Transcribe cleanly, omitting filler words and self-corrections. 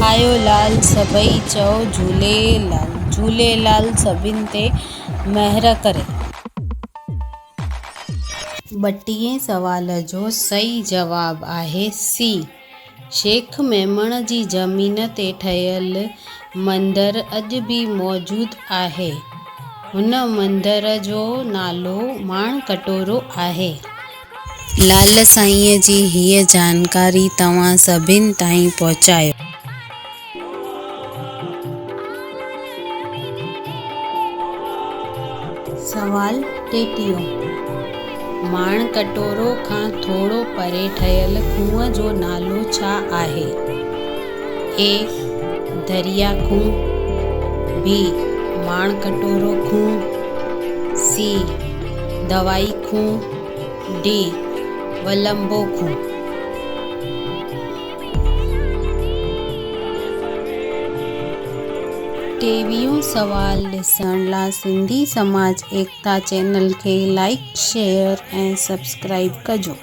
आयो लाल सभई चओ झूलेलाल, झूलेलाल सभिनि ते महिर करे। 32 सवाल जो सही जवाब आहे सी। शेख मेमण जी ज़मीन ते ठहियल मंदरु अॼु बि मौजूदु आहे। हुन मंदर जो नालो माणकटोरो आहे। लाल साईंअ जी हीअ जानकारी तव्हां सभिनि ताईं पहुचायो। सवाल 33 माणकटोरो खां थोरो परे ठहियल खूह जो नालो छा आहे? ए दरिया खूह, बी माणकटोरो खूह, सी दवाई खूह, डी वलंबो खूह। 23 सवाल ॾिसण लाइ सिंधी समाज एकता चैनल खे लाइक, शेयर ऐं सब्सक्राइब कजो।